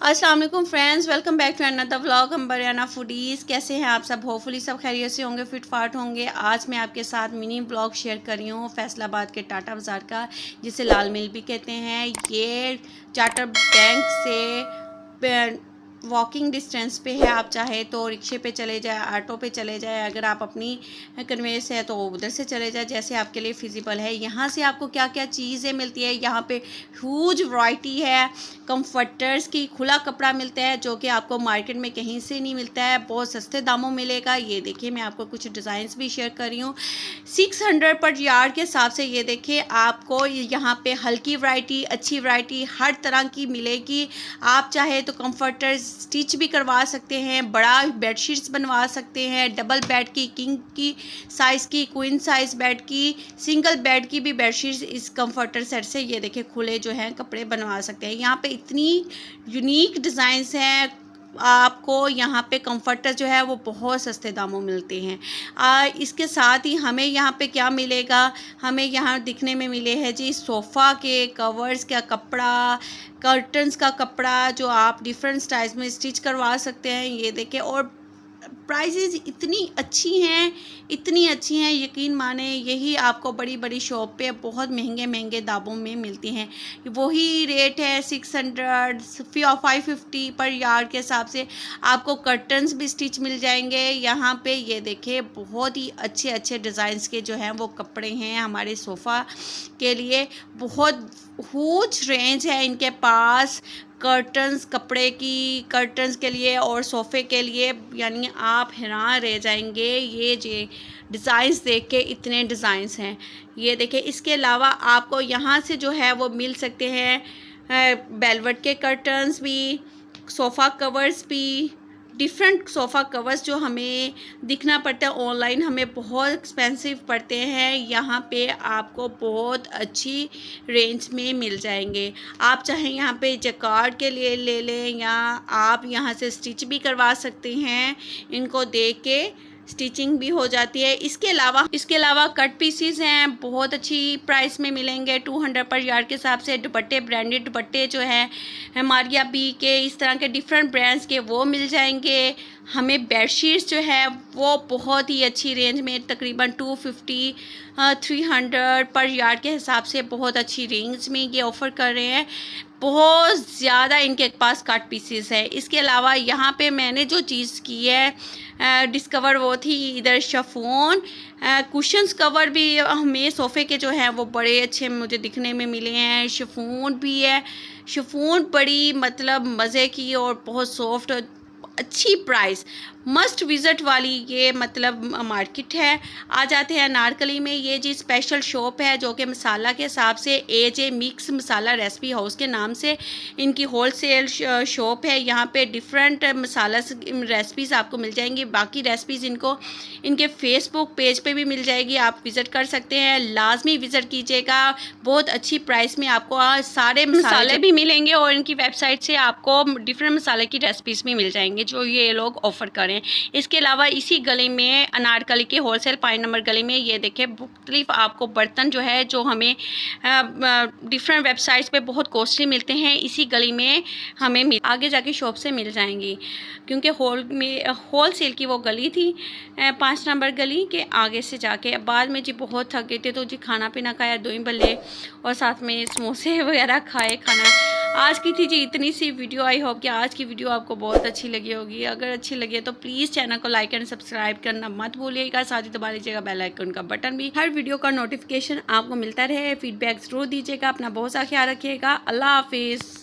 अस्सलाम वालेकुम friends, welcome back to another vlog. हम बरियाना फूडीज़। कैसे हैं आप सब? होपफुली सब खैरियत से होंगे, फिट फाट होंगे। आज मैं आपके साथ मिनी ब्लॉग शेयर कर रही हूँ फैसलाबाद के टाटा बाज़ार का, जिसे लाल मिल भी कहते हैं। ये चार्टर बैंक से वॉकिंग डिस्टेंस पे है। आप चाहे तो रिक्शे पे चले जाए, ऑटो पे चले जाए, अगर आप अपनी कन्वेंस है तो उधर से चले जाए, जैसे आपके लिए फिजिबल है। यहाँ से आपको क्या क्या चीज़ें मिलती है, यहाँ पे ह्यूज वैरायटी है। कंफर्टर्स की खुला कपड़ा मिलता है जो कि आपको मार्केट में कहीं से नहीं मिलता है, बहुत सस्ते दामों मिलेगा। ये देखिए, मैं आपको कुछ डिज़ाइंस भी शेयर कर रही हूँ 600 पर यार्ड के हिसाब से। ये देखिए, आपको यहाँ पे हल्की वैरायटी, अच्छी वैरायटी हर तरह की मिलेगी। आप चाहे तो कंफर्टर्स स्टिच भी करवा सकते हैं, बड़ा बेडशीट्स बनवा सकते हैं, डबल बेड की, किंग की साइज़ की, क्वीन साइज़ बेड की, सिंगल बेड की भी बेडशीट्स इस कंफर्टर सेट से ये देखिए खुले जो हैं कपड़े बनवा सकते हैं। यहाँ पे इतनी यूनिक डिज़ाइंस हैं। आपको यहाँ पे कंफर्टर जो है वो बहुत सस्ते दामों मिलते हैं। इसके साथ ही हमें यहाँ पे क्या मिलेगा, हमें यहाँ दिखने में मिले हैं जी सोफ़ा के कवर्स का कपड़ा, कर्टन्स का कपड़ा, जो आप डिफरेंट स्टाइल्स में स्टिच करवा सकते हैं। ये देखिए, और प्राइसेस इतनी अच्छी हैं, यकीन माने यही आपको बड़ी बड़ी शॉप पे बहुत महंगे महंगे दामों में मिलती हैं। वही रेट है 600 550 पर यार्ड के हिसाब से। आपको कर्टन्स भी स्टिच मिल जाएंगे यहाँ पे। ये देखिए, बहुत ही अच्छे अच्छे डिज़ाइंस के जो हैं वो कपड़े हैं हमारे सोफ़ा के लिए। बहुत ह्यूज रेंज है इनके पास कर्टन्स, कपड़े की कर्टन्स के लिए और सोफ़े के लिए। यानी आप हैरान रह जाएंगे ये जे डिज़ाइंस देख के, इतने डिज़ाइंस हैं। ये देखिए, इसके अलावा आपको यहाँ से जो है वो मिल सकते हैं वेलवेट के कर्टन्स भी, सोफ़ा कवर्स भी। डिफरेंट सोफ़ा कवर्स जो हमें दिखना पड़ता है ऑनलाइन, हमें बहुत एक्सपेंसिव पड़ते हैं, यहाँ पे आपको बहुत अच्छी रेंज में मिल जाएंगे। आप चाहें यहाँ पे जकार्ड के लिए ले लें, या आप यहाँ से स्टिच भी करवा सकते हैं। इनको देख के स्टिचिंग भी हो जाती है। इसके अलावा कट पीसीज हैं, बहुत अच्छी प्राइस में मिलेंगे 200 पर यार्ड के हिसाब से। दुपट्टे, ब्रांडेड दुपट्टे जो हैं मारिया बी के, इस तरह के डिफरेंट ब्रांड्स के वो मिल जाएंगे। हमें बेडशीट्स जो है वो बहुत ही अच्छी रेंज में, तकरीबन 250 300 पर यार्ड के हिसाब से बहुत अच्छी रेंज में ये ऑफ़र कर रहे हैं। बहुत ज़्यादा इनके पास कट पीसेस है। इसके अलावा यहाँ पे मैंने जो चीज़ की है डिस्कवर, वो थी इधर शिफॉन कुशन्स कवर भी हमें सोफ़े के जो हैं वो बड़े अच्छे मुझे दिखने में मिले हैं। शिफॉन भी है, शिफॉन बड़ी मतलब मज़े की और बहुत सॉफ्ट, अच्छी प्राइस, मस्ट विज़िट वाली ये मतलब मार्केट है। आ जाते हैं अनारकली में। ये जी स्पेशल शॉप है जो कि मसाला के हिसाब से AJ मिक्स मसाला रेसिपी हाउस के नाम से इनकी होलसेल शॉप है। यहाँ पे डिफरेंट मसाला रेसिपीज़ आपको मिल जाएंगी। बाकी रेसिपीज़ इनको इनके फेसबुक पेज पे भी मिल जाएगी, आप विज़िट कर सकते हैं। लाजमी विज़िट कीजिएगा, बहुत अच्छी प्राइस में आपको सारे मसाले भी मिलेंगे, और इनकी वेबसाइट से आपको डिफरेंट मसाले की रेसिपीज़ भी मिल जाएंगी जो ये लोग ऑफ़र करें। इसके अलावा इसी गली में, अनारकली के होलसेल 5 नंबर गली में, ये देखें मुख्तलिफ आपको बर्तन जो है जो हमें डिफरेंट वेबसाइट्स पे बहुत कॉस्टली मिलते हैं, इसी गली में हमें आगे जाके शॉप से मिल जाएंगी, क्योंकि होलसेल की वो गली थी 5 नंबर गली के आगे से जाके। बाद में जी बहुत थक गए थे तो जी खाना पीना खाया, 2 बल्ले और साथ में समोसे वगैरह खाए। खाना आज की थी जी इतनी सी वीडियो। आई होप कि आज की वीडियो आपको बहुत अच्छी लगी होगी। अगर अच्छी लगी तो प्लीज़ चैनल को लाइक एंड सब्सक्राइब करना मत भूलिएगा। साथ ही दबा लीजिएगा बेल आइकन का बटन भी, हर वीडियो का नोटिफिकेशन आपको मिलता रहे। फीडबैक ज़रूर दीजिएगा। अपना बहुत सा ख्याल रखिएगा। अल्लाह हाफिज़।